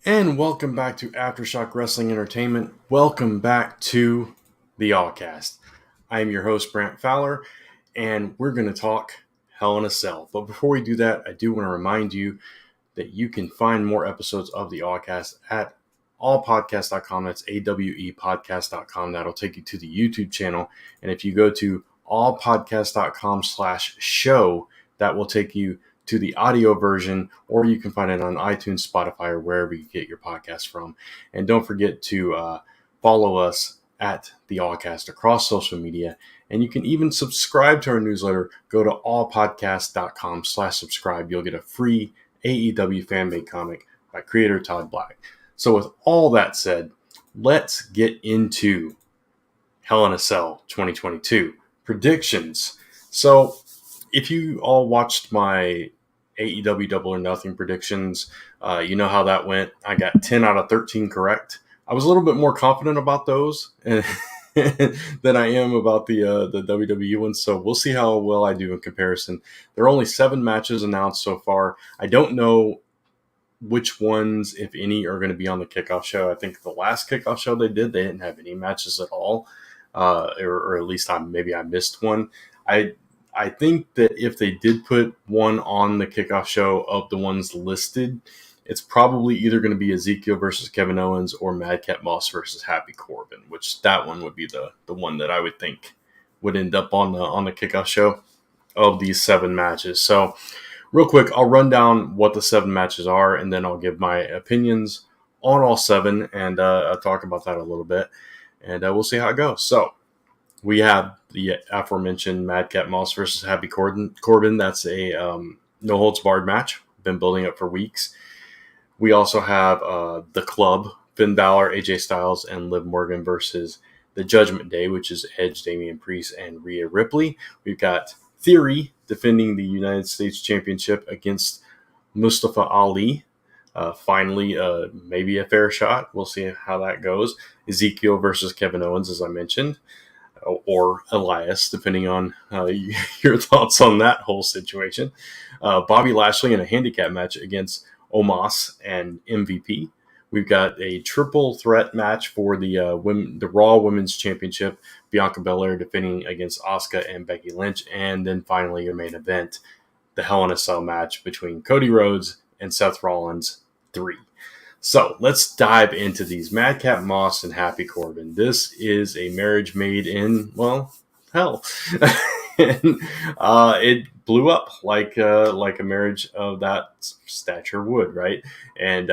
And welcome back to Aftershock Wrestling Entertainment. Welcome back to the Allcast. I am your host, Brant Fowler, and we're going to talk Hell in a Cell. But before we do that, I do want to remind you that you can find more episodes of the Allcast at allpodcast.com. That's awepodcast.com. That'll take you to the YouTube channel. And if you go to allpodcast.com/show, that will take you to the audio version, or you can find it on iTunes, Spotify, or wherever you get your podcast from. And don't forget to follow us at the Allcast across social media. And you can even subscribe to our newsletter. Go to allpodcast.com/subscribe. You'll get a free AEW fan-made comic by creator Todd Black. So with all that said, let's get into Hell in a Cell 2022 predictions. So if you all watched my AEW Double or Nothing predictions, you know how that went. I got 10 out of 13 correct. I was a little bit more confident about those than I am about the WWE ones, so we'll see how well I do in comparison. There are only 7 matches announced so far. I don't know which ones, if any, are going to be on the kickoff show. I think the last kickoff show they didn't have any matches at all, or at least maybe I missed one. I think that if they did put one on the kickoff show of the ones listed, it's probably either going to be Ezekiel versus Kevin Owens or Madcap Moss versus Happy Corbin, which that one would be the one that I would think would end up on the kickoff show of these 7 matches. So real quick, I'll run down what the 7 matches are, and then I'll give my opinions on all 7, and I'll talk about that a little bit, and we'll see how it goes. So we have the aforementioned Madcap Moss versus Happy Corbin. That's a no-holds-barred match. Been building up for weeks. We also have the Club, Finn Balor, AJ Styles, and Liv Morgan versus the Judgment Day, which is Edge, Damian Priest, and Rhea Ripley. We've got Theory defending the United States Championship against Mustafa Ali. Finally, maybe a fair shot. We'll see how that goes. Ezekiel versus Kevin Owens, as I mentioned, or Elias, depending on your thoughts on that whole situation. Bobby Lashley in a handicap match against Omas and MVP. We've got a triple threat match for the Raw Women's Championship. Bianca Belair defending against Asuka and Becky Lynch. And then finally, your main event, the Hell in a Cell match between Cody Rhodes and Seth Rollins 3. So let's dive into these. Madcap Moss and Happy Corbin. This is a marriage made in, well, hell. And it blew up like a marriage of that stature would, right? And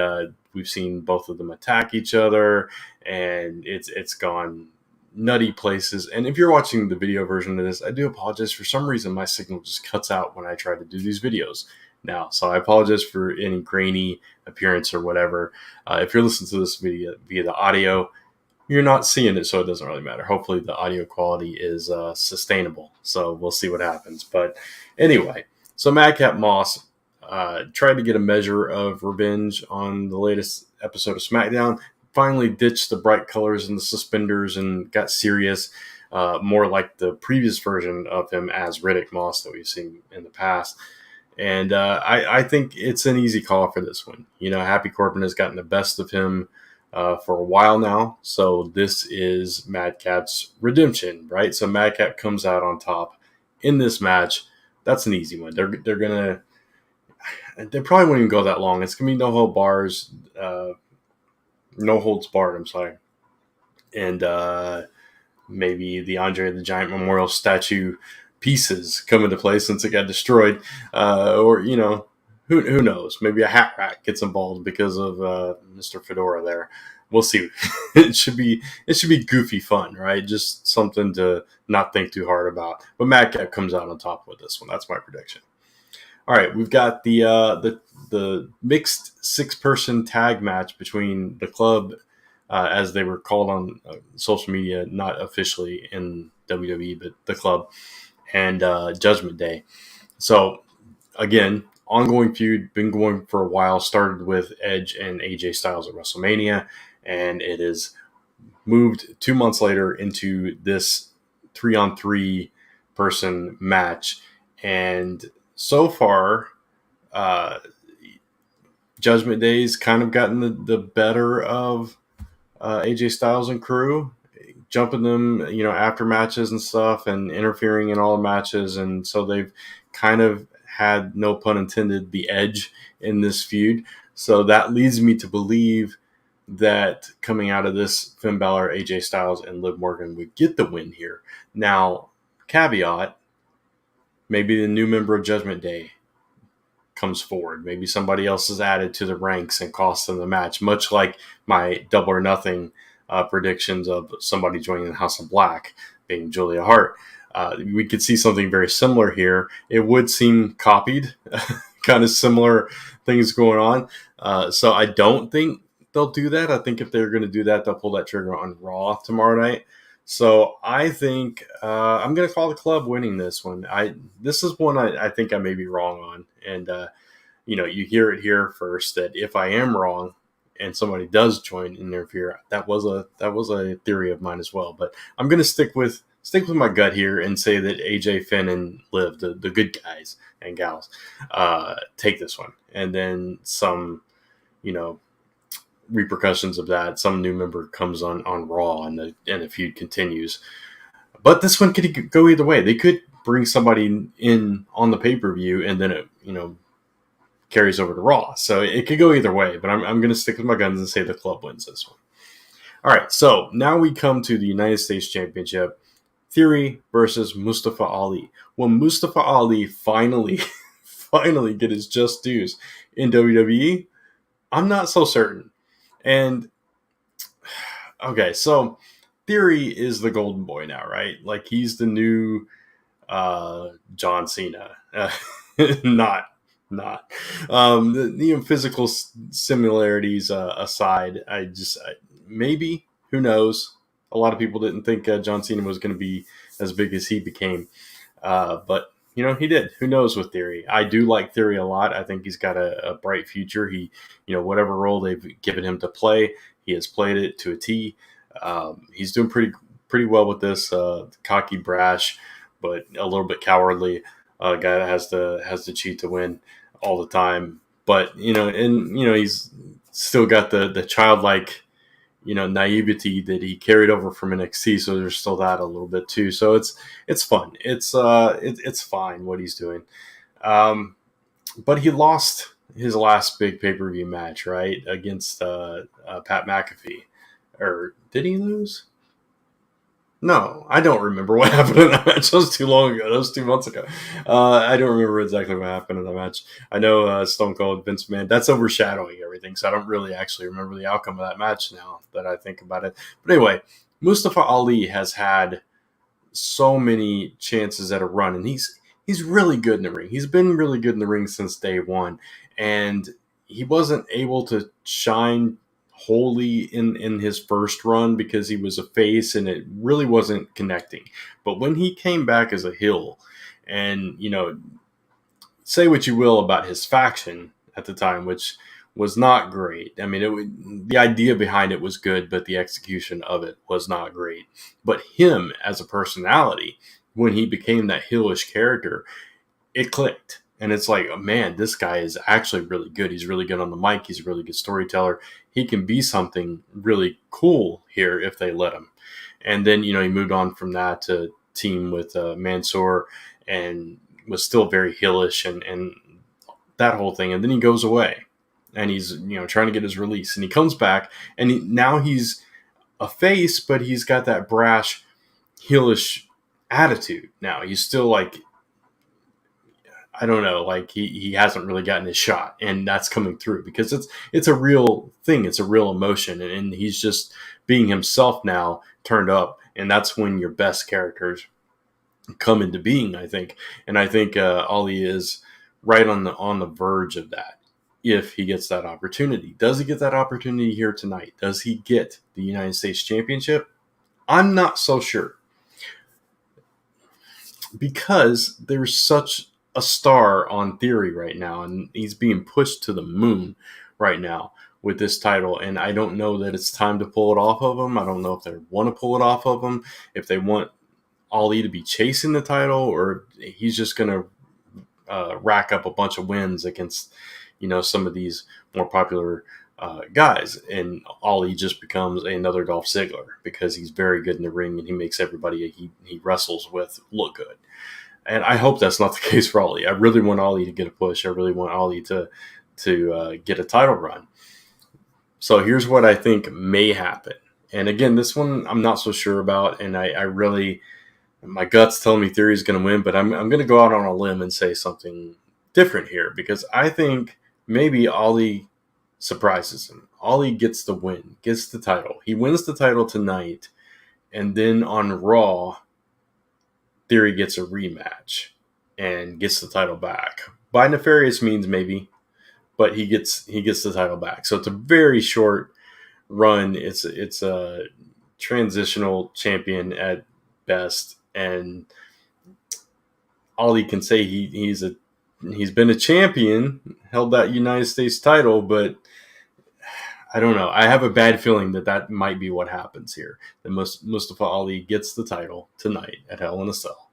we've seen both of them attack each other, and it's gone nutty places. And if you're watching the video version of this, I do apologize. For some reason, my signal just cuts out when I try to do these videos now, so I apologize for any grainy appearance or whatever. If you're listening to this video via the audio, you're not seeing it, so it doesn't really matter. Hopefully the audio quality is sustainable, so we'll see what happens. But anyway, so Madcap Moss tried to get a measure of revenge on the latest episode of SmackDown, finally ditched the bright colors and the suspenders and got serious, more like the previous version of him as Riddick Moss that we've seen in the past. And I think it's an easy call for this one. You know, Happy Corbin has gotten the best of him for a while now. So this is Madcap's redemption, right? So Madcap comes out on top in this match. That's an easy one. They probably won't even go that long. It's gonna be no holds barred. I'm sorry, and maybe the Andre the Giant Memorial statue pieces come into play since it got destroyed, or you know. Who knows? Maybe a hat rack gets involved because of Mr. Fedora there. We'll see. It should be goofy fun, right? Just something to not think too hard about. But Madcap comes out on top with this one. That's my prediction. All right, we've got the mixed 6-person tag match between the Club, as they were called on social media, not officially in WWE, but the Club, and Judgment Day. So again, ongoing feud, been going for a while, started with Edge and AJ Styles at WrestleMania, and it is moved 2 months later into this 3-on-3 person match. And so far, Judgment Day's kind of gotten the better of AJ Styles and crew, jumping them, after matches and stuff and interfering in all the matches. And so they've kind of had, no pun intended, the edge in this feud. So that leads me to believe that coming out of this, Finn Balor, AJ Styles, and Liv Morgan would get the win here. Now, caveat, maybe the new member of Judgment Day comes forward. Maybe somebody else is added to the ranks and costs them the match, much like my Double or Nothing predictions of somebody joining the House of Black, being Julia Hart. We could see something very similar here. It would seem copied, kind of similar things going on. So I don't think they'll do that. I think if they're going to do that, they'll pull that trigger on Raw tomorrow night. So I think I'm going to call the club winning this one. This is one I think I may be wrong on. And, you hear it here first that if I am wrong and somebody does join and interfere, that was a theory of mine as well. But I'm going to stick with my gut here and say that AJ, Finn, and Liv, the good guys and gals, take this one. And then some, repercussions of that. Some new member comes on Raw and the feud continues. But this one could go either way. They could bring somebody in on the pay-per-view and then it, carries over to Raw. So it could go either way, but I'm going to stick with my guns and say the club wins this one. All right, so now we come to the United States Championship. Theory versus Mustafa Ali. Will Mustafa Ali finally get his just dues in WWE? I'm not so certain. And, okay, so Theory is the golden boy now, right? Like, he's the new John Cena. Not. The physical similarities aside, maybe, who knows? A lot of people didn't think John Cena was going to be as big as he became. But, he did. Who knows with Theory? I do like Theory a lot. I think he's got a bright future. He, whatever role they've given him to play, he has played it to a T. He's doing pretty well with this. Cocky, brash, but a little bit cowardly. Guy that has to cheat to win all the time. But, he's still got the childlike, naivety that he carried over from NXT. So there's still that a little bit too. So it's fun. It's fine what he's doing. But he lost his last big pay-per-view match, right? Against Pat McAfee. Or did he lose? No, I don't remember what happened in that match. That was too long ago. That was 2 months ago. I don't remember exactly what happened in that match. I know Stone Cold, Vince McMahon, that's overshadowing everything, so I don't really actually remember the outcome of that match now that I think about it. But anyway, Mustafa Ali has had so many chances at a run, and he's really good in the ring. He's been really good in the ring since day one, and he wasn't able to shine wholly in his first run because he was a face and it really wasn't connecting. But when he came back as a heel, and say what you will about his faction at the time, which was not great. I mean, the idea behind it was good, but the execution of it was not great. But him as a personality, when he became that heelish character, it clicked. And it's like, oh, man, this guy is actually really good. He's really good on the mic. He's a really good storyteller. He can be something really cool here if they let him. And then, he moved on from that to team with Mansoor and was still very heelish and that whole thing. And then he goes away and he's, trying to get his release. And he comes back and now he's a face, but he's got that brash, heelish attitude now. He's still like, I don't know, like he hasn't really gotten his shot, and that's coming through because it's a real thing. It's a real emotion, and he's just being himself now, turned up, and that's when your best characters come into being, I think. And I think Ali is right on the verge of that if he gets that opportunity. Does he get that opportunity here tonight? Does he get the United States Championship? I'm not so sure because there's such a star on Theory right now, and he's being pushed to the moon right now with this title, and I don't know that it's time to pull it off of him. I don't know if they want to pull it off of him, if they want Ali to be chasing the title, or he's just going to rack up a bunch of wins against, some of these more popular guys, and Ali just becomes another Dolph Ziggler because he's very good in the ring and he makes everybody he wrestles with look good. And I hope that's not the case for Ali. I really want Ali to get a push. I really want Ali to get a title run. So here's what I think may happen. And again, this one I'm not so sure about, and I really, my gut's telling me Theory is going to win, but I'm going to go out on a limb and say something different here because I think maybe Ali surprises him. Ali gets the win, gets the title. He wins the title tonight, and then on Raw, Theory gets a rematch and gets the title back. By nefarious means, maybe, but he gets the title back. So it's a very short run. It's a transitional champion at best, and all he can say he's been a champion, held that United States title, but I don't know. I have a bad feeling that might be what happens here. That Mustafa Ali gets the title tonight at Hell in a Cell,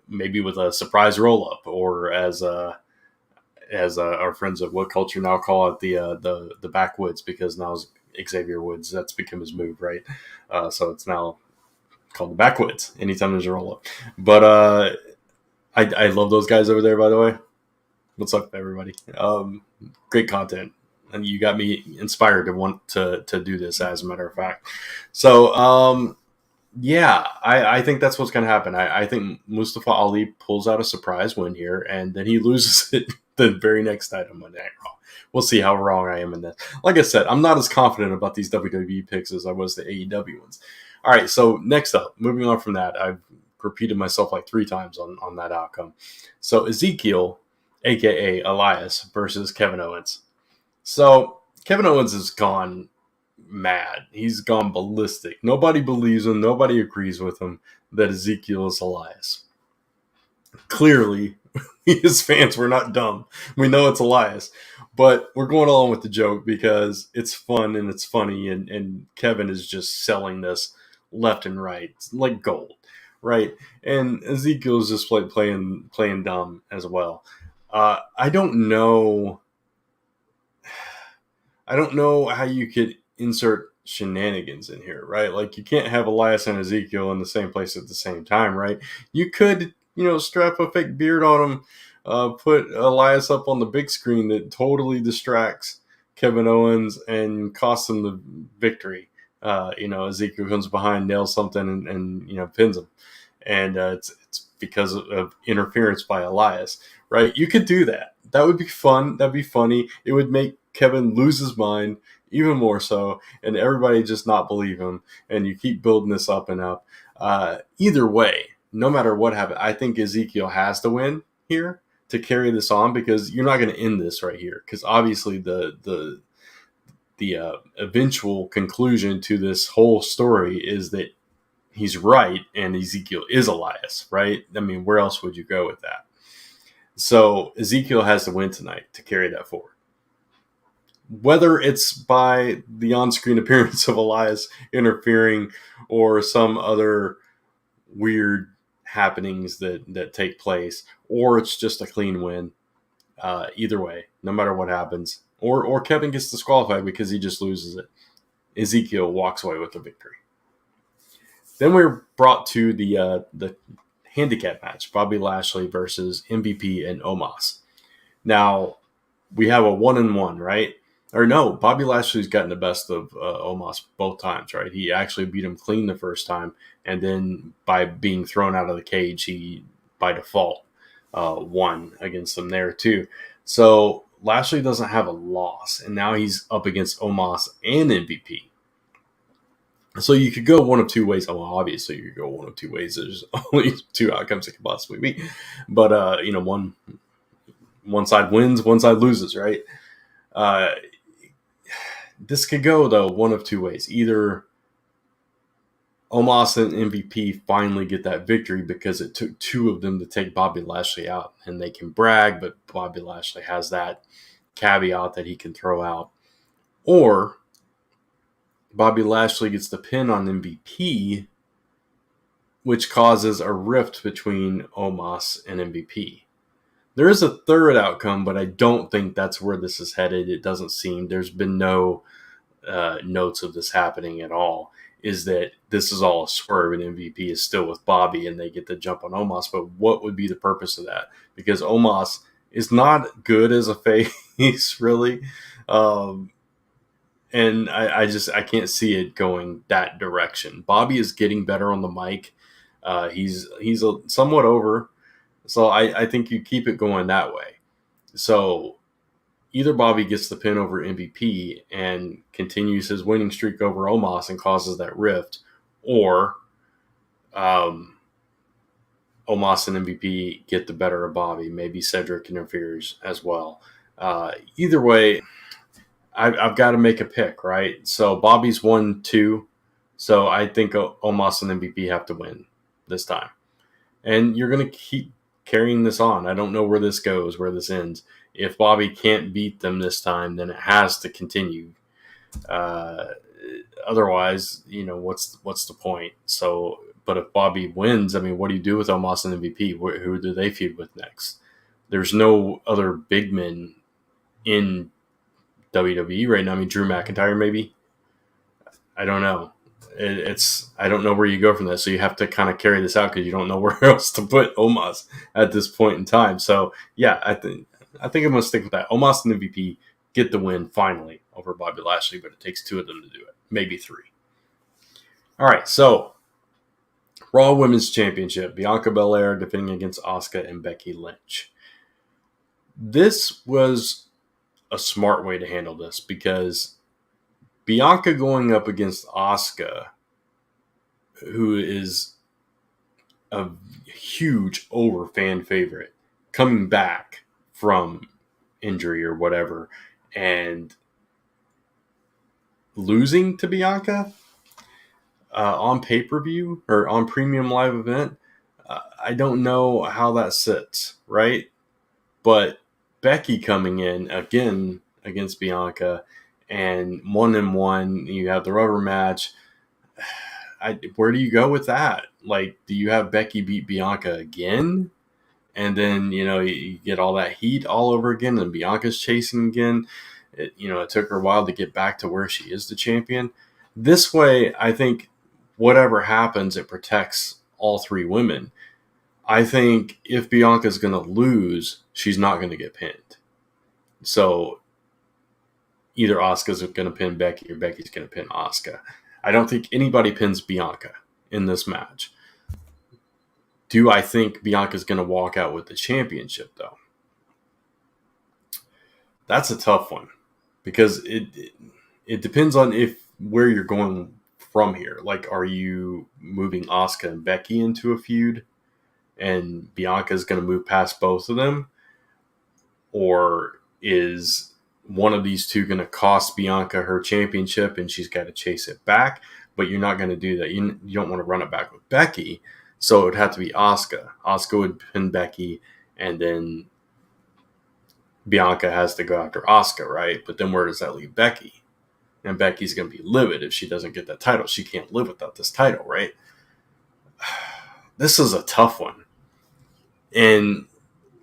maybe with a surprise roll up, or as our friends at What Culture now call it, the backwoods, because now Xavier Woods, that's become his move, right? So it's now called the backwoods anytime there's a roll up. But I love those guys over there, by the way. What's up, everybody? Great content. And you got me inspired to want to do this, as a matter of fact. So, yeah, I think that's what's going to happen. I think Mustafa Ali pulls out a surprise win here, and then he loses it the very next night on Monday Night Raw. We'll see how wrong I am in this. Like I said, I'm not as confident about these WWE picks as I was the AEW ones. All right, so next up, moving on from that, I've repeated myself like 3 times on that outcome. So Ezekiel, a.k.a. Elias, versus Kevin Owens. So Kevin Owens has gone mad. He's gone ballistic. Nobody believes him. Nobody agrees with him that Ezekiel is Elias. Clearly, his fans were not dumb. We know it's Elias. But we're going along with the joke because it's fun and it's funny, and Kevin is just selling this left and right. It's like gold, right? And Ezekiel is just playing dumb as well. I don't know how you could insert shenanigans in here, right? Like, you can't have Elias and Ezekiel in the same place at the same time, right? You could, strap a fake beard on him, put Elias up on the big screen that totally distracts Kevin Owens and costs him the victory. Ezekiel comes behind, nails something, and pins him. And it's because of interference by Elias, right? You could do that. That would be fun. That'd be funny. It would make Kevin lose his mind even more so, and everybody just not believe him, and you keep building this up and up. Either way, no matter what happens, I think Ezekiel has to win here to carry this on, because you're not going to end this right here, because obviously the eventual conclusion to this whole story is that he's right and Ezekiel is Elias, right? I mean, where else would you go with that? So Ezekiel has to win tonight to carry that forward. Whether it's by the on-screen appearance of Elias interfering or some other weird happenings that take place, or it's just a clean win, either way, no matter what happens, or Kevin gets disqualified because he just loses it, Ezekiel walks away with the victory. Then we're brought to the handicap match, Bobby Lashley versus MVP and Omas. Now, we have a 1-1, right? Or no, Bobby Lashley's gotten the best of Omas both times, right? He actually beat him clean the first time, and then by being thrown out of the cage, he, by default, won against him there too. So Lashley doesn't have a loss, and now he's up against Omas and MVP. So you could go one of 2 ways. Well, obviously, you could go one of 2 ways. There's only 2 outcomes it could possibly be. But, one side wins, one side loses, right? This could go, though, one of 2 ways. Either Omas and MVP finally get that victory because it took 2 of them to take Bobby Lashley out, and they can brag, but Bobby Lashley has that caveat that he can throw out. Or Bobby Lashley gets the pin on MVP, which causes a rift between Omas and MVP. There is a third outcome, but I don't think that's where this is headed. It doesn't seem. There's been no notes of this happening at all. Is that this is all a swerve and MVP is still with Bobby and they get the jump on Omos. But what would be the purpose of that? Because Omos is not good as a face, really. And I can't see it going that direction. Bobby is getting better on the mic. He's somewhat over. So I think you keep it going that way. So either Bobby gets the pin over MVP and continues his winning streak over Omos and causes that rift, or Omos and MVP get the better of Bobby. Maybe Cedric interferes as well. Either way, I've got to make a pick, right? So Bobby's 1-2. So I think Omos and MVP have to win this time. And you're going to keep carrying this on. I don't know where this goes, where this ends. If Bobby can't beat them this time, then it has to continue. Otherwise, what's the point? So, but if Bobby wins, I mean, what do you do with Omos and MVP? Who do they feud with next? There's no other big men in WWE right now. I mean, Drew McIntyre, maybe. I don't know. I don't know where you go from this. So you have to kind of carry this out because you don't know where else to put Omos at this point in time. So yeah, I think I'm going to stick with that. Omos and MVP get the win finally over Bobby Lashley, but it takes two of them to do it, maybe three. All right, so Raw Women's Championship: Bianca Belair defending against Asuka and Becky Lynch. This was a smart way to handle this because Bianca going up against Asuka, who is a huge over fan favorite, coming back from injury or whatever, and losing to Bianca on pay-per-view or on premium live event, I don't know how that sits, right? But Becky coming in again against Bianca and 1-1, you have the rubber match. Where do you go with that? Like, do you have Becky beat Bianca again? And then, you get all that heat all over again, and Bianca's chasing again. It took her a while to get back to where she is the champion. This way, I think whatever happens, it protects all three women. I think if Bianca's going to lose, she's not going to get pinned. So either Asuka's going to pin Becky or Becky's going to pin Asuka. I don't think anybody pins Bianca in this match. Do I think Bianca's going to walk out with the championship, though? That's a tough one because it depends on where you're going from here. Like, are you moving Asuka and Becky into a feud and Bianca's going to move past both of them? Or is one of these two going to cost Bianca her championship and she's got to chase it back? But you're not going to do that. You don't want to run it back with Becky. So it would have to be Asuka. Asuka would pin Becky, and then Bianca has to go after Asuka, right? But then where does that leave Becky? And Becky's going to be livid if she doesn't get that title. She can't live without this title, right? This is a tough one. And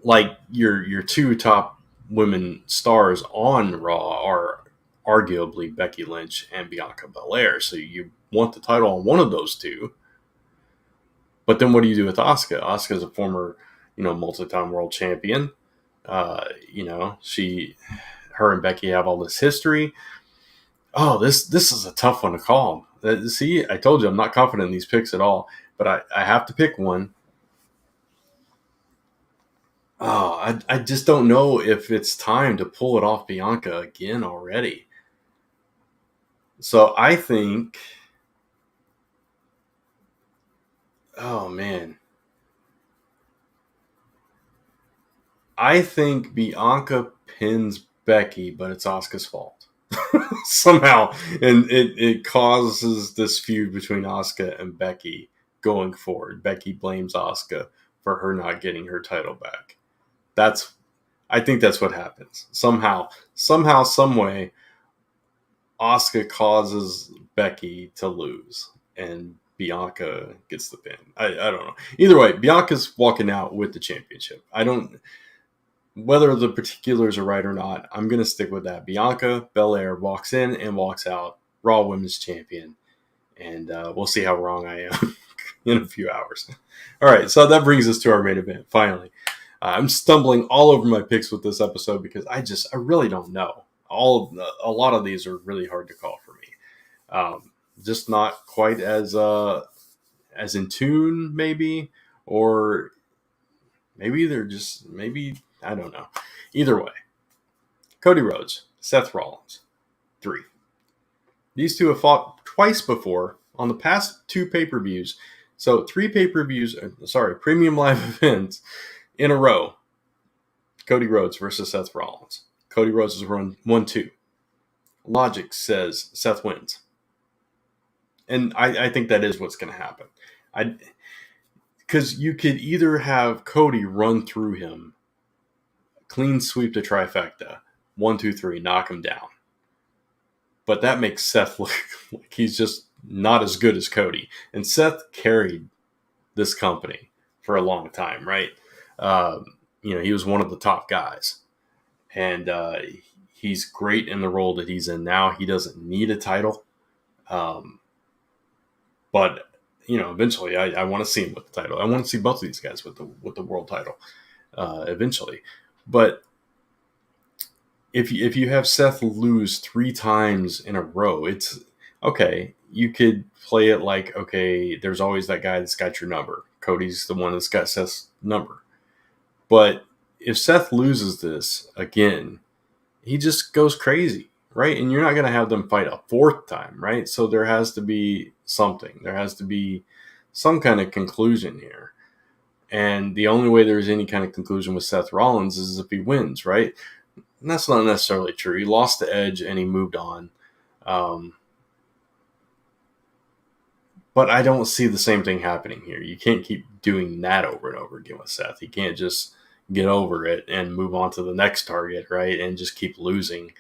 like your two top women stars on Raw are arguably Becky Lynch and Bianca Belair. So you want the title on one of those two. But then what do you do with Asuka? Asuka's a former, multi-time world champion. Her and Becky have all this history. Oh, this is a tough one to call. See, I told you I'm not confident in these picks at all, but I have to pick one. Oh, I just don't know if it's time to pull it off Bianca again already. So I think... Oh, man. I think Bianca pins Becky, but it's Asuka's fault. Somehow. And it causes this feud between Asuka and Becky going forward. Becky blames Asuka for her not getting her title back. I think that's what happens. Somehow, some way, Asuka causes Becky to lose. And Bianca gets the pin. I don't know. Either way, Bianca's walking out with the championship. whether the particulars are right or not, I'm going to stick with that. Bianca Belair walks in and walks out Raw Women's Champion. And we'll see how wrong I am in a few hours. All right, so that brings us to our main event, finally. I'm stumbling all over my picks with this episode because I really don't know. A lot of these are really hard to call for me. Just not quite as in tune, maybe, or maybe I don't know. Either way, Cody Rhodes, Seth Rollins, 3. These two have fought twice before on the past 2 pay-per-views. So 3 premium live events in a row. Cody Rhodes versus Seth Rollins. Cody Rhodes has run 1-2. Logic says Seth wins. And I think that is what's going to happen. Because you could either have Cody run through him, clean sweep the trifecta, 1, 2, 3, knock him down. But that makes Seth look like he's just not as good as Cody. And Seth carried this company for a long time, right? He was one of the top guys. And he's great in the role that he's in now. He doesn't need a title. But, eventually I want to see him with the title. I want to see both of these guys with the world title eventually. But if you have Seth lose 3 times in a row, it's okay. You could play it like, okay, there's always that guy that's got your number. Cody's the one that's got Seth's number. But if Seth loses this again, he just goes crazy, right? And you're not going to have them fight a 4th time, right? So there has to be something. There has to be some kind of conclusion here. And the only way there's any kind of conclusion with Seth Rollins is if he wins, right? And that's not necessarily true. He lost the edge and he moved on. But I don't see the same thing happening here. You can't keep doing that over and over again with Seth. He can't just get over it and move on to the next target, right? And just keep losing.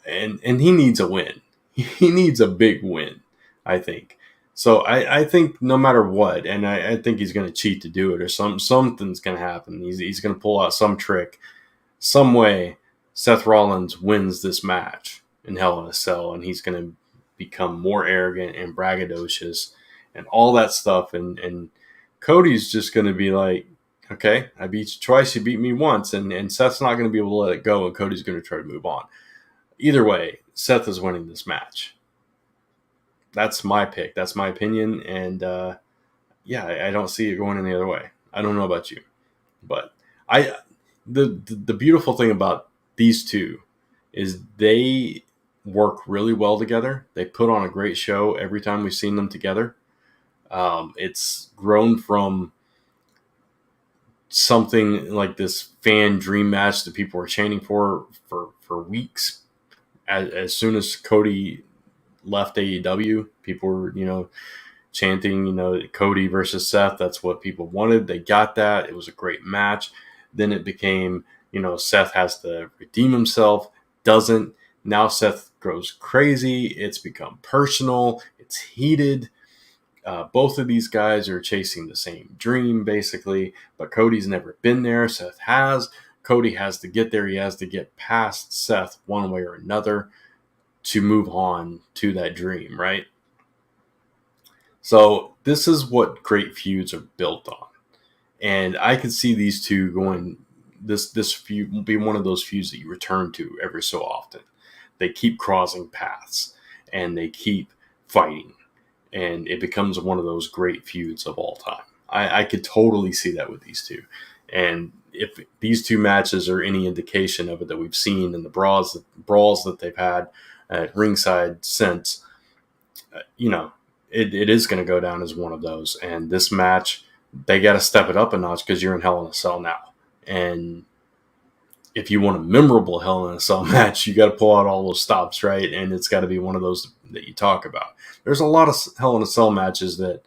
And he needs a win. He needs a big win, I think. So I think no matter what, and I think he's going to cheat to do it, or something's going to happen. He's going to pull out some trick, some way. Seth Rollins wins this match in Hell in a Cell, and he's going to become more arrogant and braggadocious and all that stuff. And Cody's just going to be like, okay, I beat you twice, you beat me once, and Seth's not going to be able to let it go, and Cody's going to try to move on. Either way, Seth is winning this match. That's my pick. That's my opinion, and I don't see it going any other way. I don't know about you, but the beautiful thing about these two is they work really well together. They put on a great show every time we've seen them together. It's grown from something like this fan dream match that people were chanting for weeks. As soon as Cody left AEW, people were, chanting, Cody versus Seth. That's what people wanted. They got that. It was a great match. Then it became, Seth has to redeem himself. Doesn't. Now Seth grows crazy. It's become personal. It's heated. Both of these guys are chasing the same dream, basically. But Cody's never been there. Seth has. Cody has to get there. He has to get past Seth one way or another to move on to that dream, right? So this is what great feuds are built on. And I can see these two going, this feud will be one of those feuds that you return to every so often. They keep crossing paths and they keep fighting. And it becomes one of those great feuds of all time. I could totally see that with these two. And if these 2 matches are any indication of it that we've seen in the brawls that they've had at ringside since, it is going to go down as one of those. And this match, they got to step it up a notch because you're in Hell in a Cell now. And if you want a memorable Hell in a Cell match, you got to pull out all those stops, right? And it's got to be one of those that you talk about. There's a lot of Hell in a Cell matches that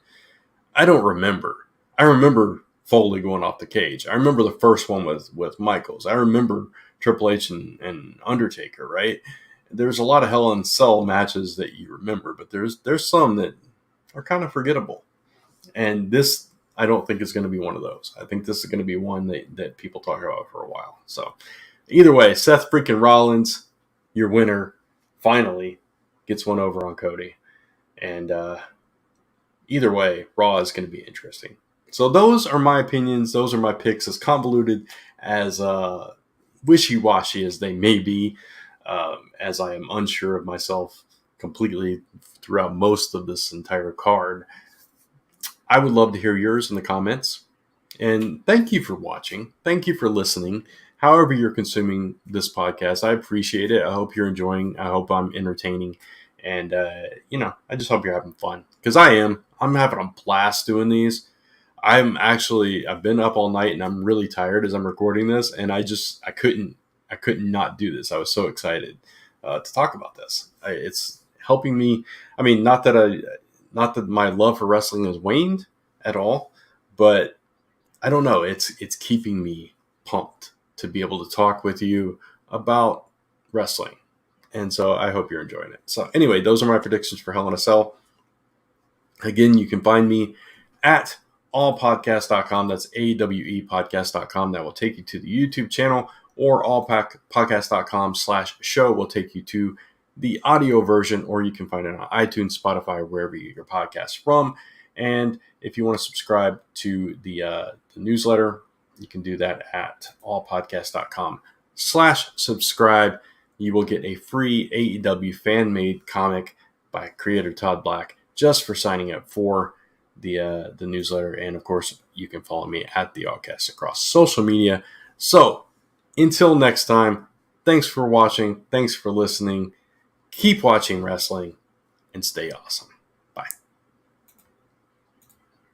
I don't remember. I remember Foley going off the cage. I remember the first one with Michaels. I remember Triple H and Undertaker, right? There's a lot of Hell in a Cell matches that you remember, but there's some that are kind of forgettable. And this, I don't think it's going to be one of those. I think this is going to be one that people talk about for a while. So either way, Seth freaking Rollins, your winner, finally gets one over on Cody. And either way, Raw is going to be interesting. So those are my opinions. Those are my picks, as convoluted, as wishy-washy as they may be, as I am unsure of myself completely throughout most of this entire card. I would love to hear yours in the comments. And thank you for watching. Thank you for listening. However you're consuming this podcast, I appreciate it. I hope you're enjoying. I hope I'm entertaining. And, I just hope you're having fun. Because I am. I'm having a blast doing these. I've been up all night and I'm really tired as I'm recording this. And I couldn't not do this. I was so excited to talk about this. It's helping me. I mean, not that my love for wrestling has waned at all, but I don't know. It's keeping me pumped to be able to talk with you about wrestling. And so I hope you're enjoying it. So anyway, those are my predictions for Hell in a Cell. Again, you can find me at allpodcast.com. That's AWEpodcast.com. That will take you to the YouTube channel, or allpodcast.com/show will take you to the audio version, or you can find it on iTunes, Spotify, wherever you get your podcasts from. And if you want to subscribe to the newsletter, you can do that at allpodcast.com/subscribe. You will get a free AEW fan-made comic by creator Todd Black just for signing up for the newsletter. And of course, you can follow me at the Allcast across social media. So until next time, thanks for watching. Thanks for listening. Keep watching wrestling and stay awesome.